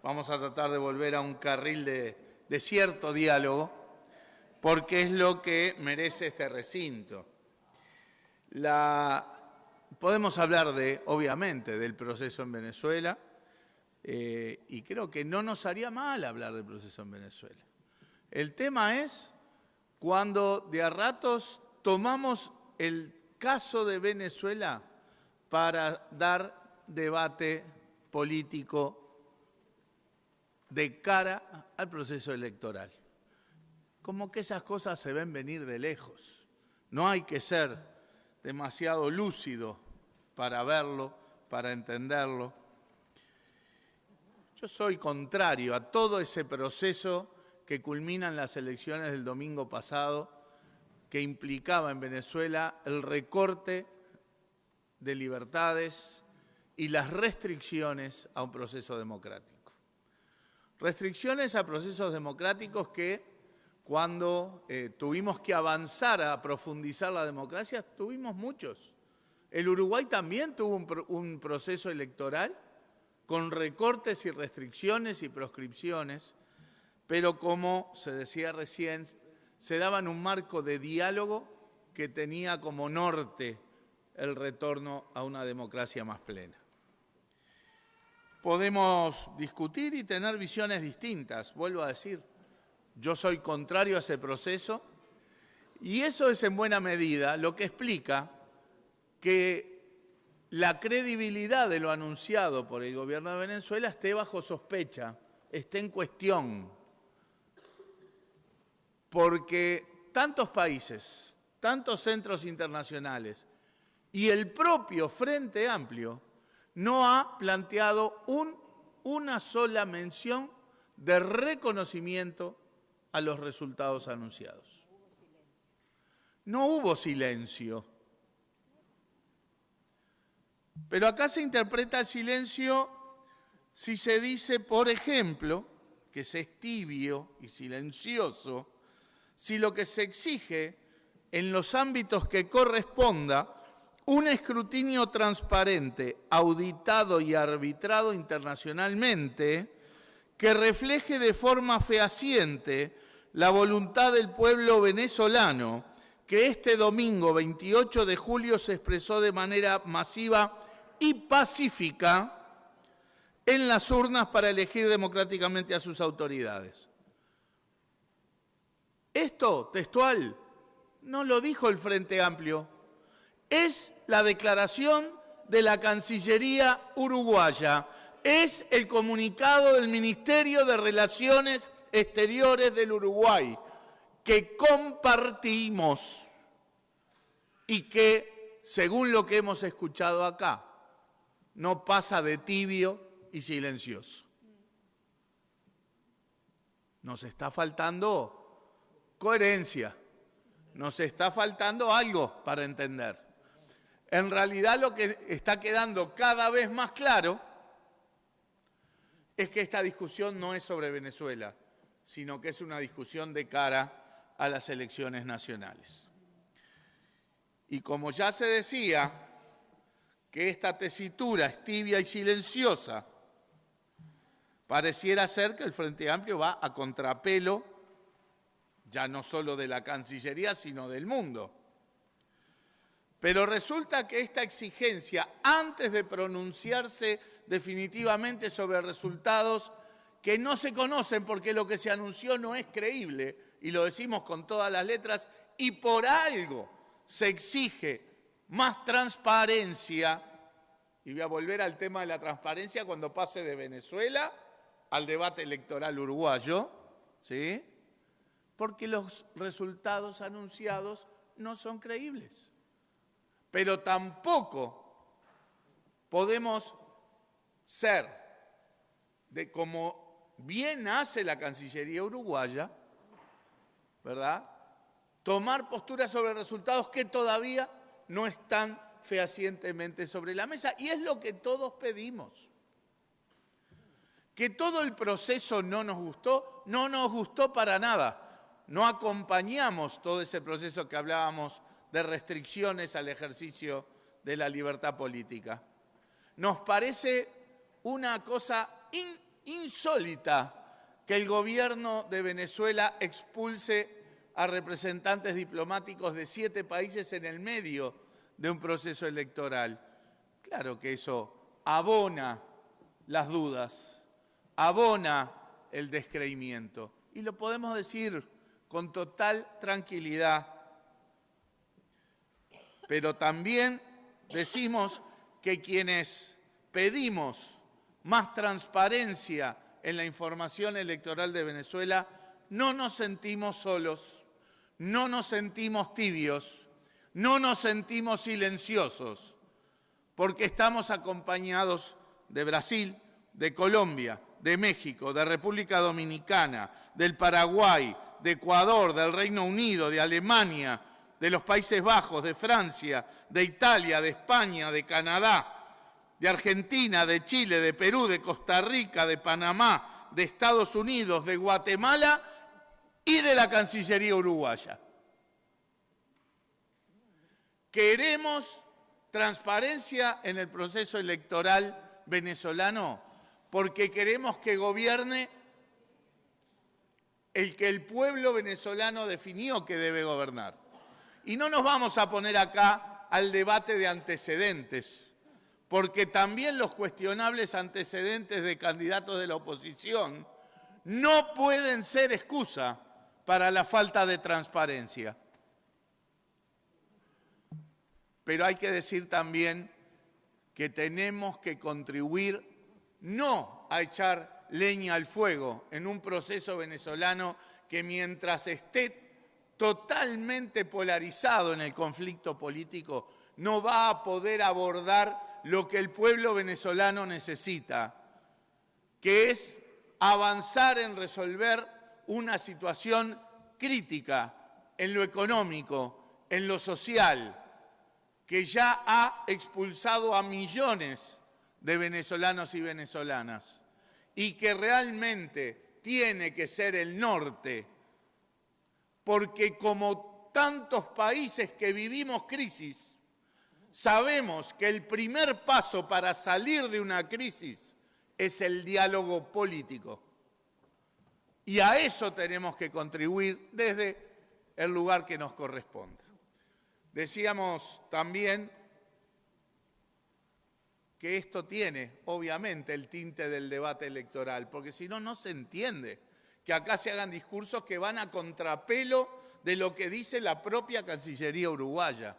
Vamos a tratar de volver a un carril de cierto diálogo, porque es lo que merece este recinto. Podemos hablar obviamente, del proceso en Venezuela, y creo que no nos haría mal hablar del proceso en Venezuela. El tema es cuando de a ratos tomamos el caso de Venezuela para dar debate político de cara al proceso electoral. Como que esas cosas se ven venir de lejos. No hay que ser demasiado lúcido para verlo, para entenderlo. Yo soy contrario a todo ese proceso que culmina en las elecciones del domingo pasado, que implicaba en Venezuela el recorte de libertades y las restricciones a un proceso democrático. Restricciones a procesos democráticos que cuando tuvimos que avanzar a profundizar la democracia, tuvimos muchos. El Uruguay también tuvo un proceso electoral con recortes y restricciones y proscripciones, pero como se decía recién, se daba en un marco de diálogo que tenía como norte el retorno a una democracia más plena. Podemos discutir y tener visiones distintas, vuelvo a decir. Yo soy contrario a ese proceso y eso es en buena medida lo que explica que la credibilidad de lo anunciado por el gobierno de Venezuela esté bajo sospecha, esté en cuestión. Porque tantos países, tantos centros internacionales y el propio Frente Amplio no ha planteado una sola mención de reconocimiento a los resultados anunciados. No hubo silencio. Pero acá se interpreta el silencio si se dice, por ejemplo, que se es tibio y silencioso, si lo que se exige en los ámbitos que corresponda un escrutinio transparente, auditado y arbitrado internacionalmente, que refleje de forma fehaciente la voluntad del pueblo venezolano, que este domingo 28 de julio se expresó de manera masiva y pacífica en las urnas para elegir democráticamente a sus autoridades. Esto, textual, no lo dijo el Frente Amplio, es la declaración de la Cancillería uruguaya, es el comunicado del Ministerio de Relaciones Exteriores del Uruguay, que compartimos y que, según lo que hemos escuchado acá, no pasa de tibio y silencioso. Nos está faltando coherencia, nos está faltando algo para entender. En realidad lo que está quedando cada vez más claro es que esta discusión no es sobre Venezuela, sino que es una discusión de cara a las elecciones nacionales. Y como ya se decía que esta tesitura es tibia y silenciosa, pareciera ser que el Frente Amplio va a contrapelo, ya no solo de la Cancillería, sino del mundo. Pero resulta que esta exigencia, antes de pronunciarse definitivamente sobre resultados que no se conocen porque lo que se anunció no es creíble, y lo decimos con todas las letras, y por algo se exige más transparencia, y voy a volver al tema de la transparencia cuando pase de Venezuela al debate electoral uruguayo, ¿sí? Porque los resultados anunciados no son creíbles. Pero tampoco podemos ser, como bien hace la Cancillería uruguaya, ¿verdad?, tomar posturas sobre resultados que todavía no están fehacientemente sobre la mesa. Y es lo que todos pedimos. Que todo el proceso no nos gustó para nada. No acompañamos todo ese proceso que hablábamos de restricciones al ejercicio de la libertad política. Nos parece una cosa insólita que el gobierno de Venezuela expulse a representantes diplomáticos de 7 países en el medio de un proceso electoral. Claro que eso abona las dudas, abona el descreimiento. Y lo podemos decir con total tranquilidad. Pero también decimos que quienes pedimos más transparencia en la información electoral de Venezuela no nos sentimos solos, no nos sentimos tibios, no nos sentimos silenciosos, porque estamos acompañados de Brasil, de Colombia, de México, de República Dominicana, del Paraguay, de Ecuador, del Reino Unido, de Alemania, de los Países Bajos, de Francia, de Italia, de España, de Canadá, de Argentina, de Chile, de Perú, de Costa Rica, de Panamá, de Estados Unidos, de Guatemala y de la Cancillería uruguaya. Queremos transparencia en el proceso electoral venezolano porque queremos que gobierne el que el pueblo venezolano definió que debe gobernar. Y no nos vamos a poner acá al debate de antecedentes, porque también los cuestionables antecedentes de candidatos de la oposición no pueden ser excusa para la falta de transparencia. Pero hay que decir también que tenemos que contribuir no a echar leña al fuego en un proceso venezolano que mientras esté totalmente polarizado en el conflicto político, no va a poder abordar lo que el pueblo venezolano necesita, que es avanzar en resolver una situación crítica en lo económico, en lo social, que ya ha expulsado a millones de venezolanos y venezolanas y que realmente tiene que ser el norte, porque como tantos países que vivimos crisis, sabemos que el primer paso para salir de una crisis es el diálogo político. Y a eso tenemos que contribuir desde el lugar que nos corresponda. Decíamos también que esto tiene, obviamente, el tinte del debate electoral, porque si no, no se entiende que acá se hagan discursos que van a contrapelo de lo que dice la propia Cancillería uruguaya.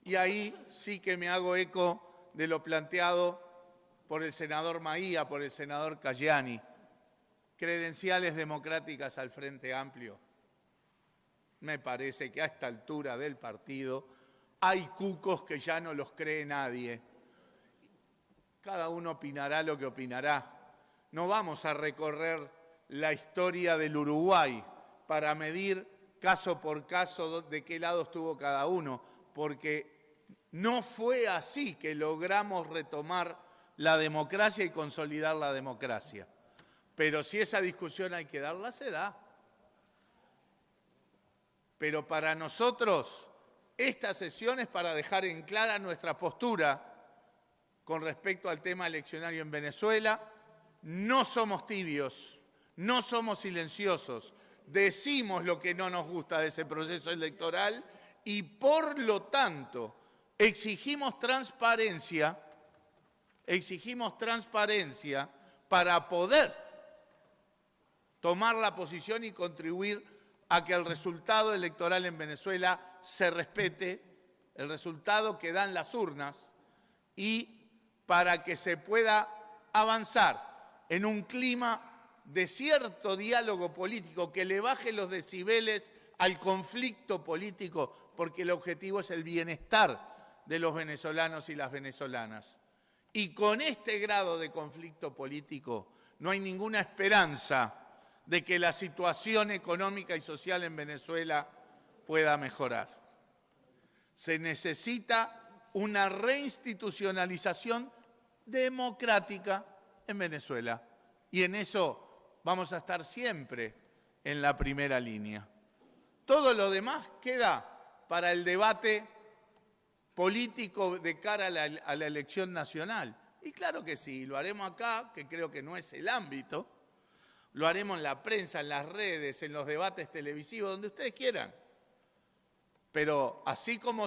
Y ahí sí que me hago eco de lo planteado por el senador Maía, por el senador Cayani. Credenciales democráticas al Frente Amplio. Me parece que a esta altura del partido hay cucos que ya no los cree nadie. Cada uno opinará lo que opinará. No vamos a recorrer la historia del Uruguay para medir caso por caso de qué lado estuvo cada uno, porque no fue así que logramos retomar la democracia y consolidar la democracia. Pero si esa discusión hay que darla, se da. Pero para nosotros, esta sesión es para dejar en clara nuestra postura con respecto al tema eleccionario en Venezuela. No somos tibios, no somos silenciosos, decimos lo que no nos gusta de ese proceso electoral y, por lo tanto, exigimos transparencia para poder tomar la posición y contribuir a que el resultado electoral en Venezuela se respete, el resultado que dan las urnas, y para que se pueda avanzar en un clima de cierto diálogo político que le baje los decibeles al conflicto político, porque el objetivo es el bienestar de los venezolanos y las venezolanas. Y con este grado de conflicto político no hay ninguna esperanza de que la situación económica y social en Venezuela pueda mejorar. Se necesita una reinstitucionalización democrática en Venezuela y en eso vamos a estar siempre en la primera línea. Todo lo demás queda para el debate político de cara a la elección nacional, Y claro que sí, lo haremos acá, que creo que no es el ámbito, lo haremos en la prensa, en las redes, en los debates televisivos, donde ustedes quieran. Pero así como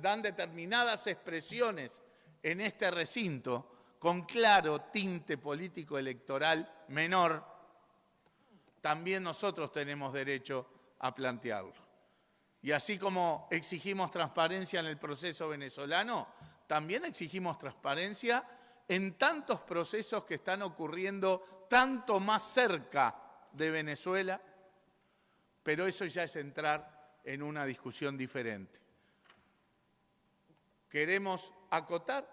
dan determinadas expresiones en este recinto, con claro tinte político electoral menor, también nosotros tenemos derecho a plantearlo. Y así como exigimos transparencia en el proceso venezolano, también exigimos transparencia en tantos procesos que están ocurriendo tanto más cerca de Venezuela, pero eso ya es entrar en una discusión diferente. Queremos acotar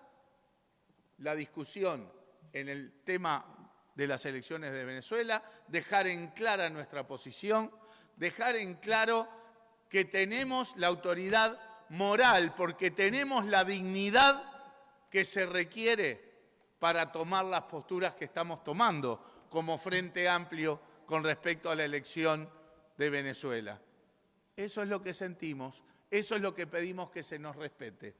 la discusión en el tema de las elecciones de Venezuela, dejar en clara nuestra posición, dejar en claro que tenemos la autoridad moral, porque tenemos la dignidad que se requiere para tomar las posturas que estamos tomando como Frente Amplio con respecto a la elección de Venezuela. Eso es lo que sentimos, eso es lo que pedimos que se nos respete.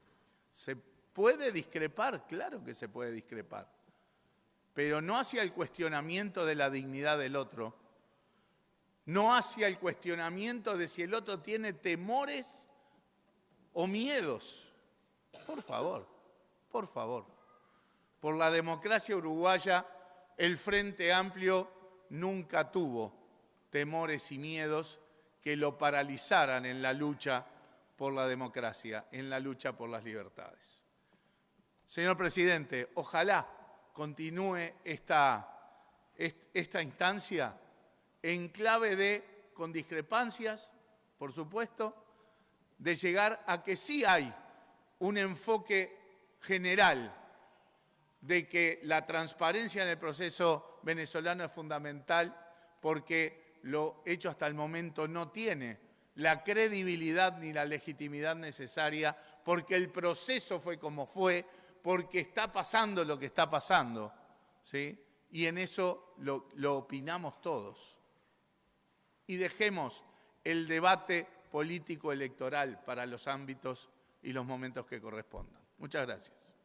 ¿Se puede discrepar? Claro que se puede discrepar, pero no hacia el cuestionamiento de la dignidad del otro, no hacia el cuestionamiento de si el otro tiene temores o miedos. Por favor, por favor. Por la democracia uruguaya, el Frente Amplio nunca tuvo temores y miedos que lo paralizaran en la lucha por la democracia, en la lucha por las libertades. Señor presidente, ojalá continúe esta instancia en clave de, con discrepancias, por supuesto, de llegar a que sí hay un enfoque general de que la transparencia en el proceso venezolano es fundamental porque lo hecho hasta el momento no tiene la credibilidad ni la legitimidad necesaria, porque el proceso fue como fue, porque está pasando lo que está pasando, ¿sí? Y en eso lo opinamos todos. Y dejemos el debate político electoral para los ámbitos y los momentos que correspondan. Muchas gracias.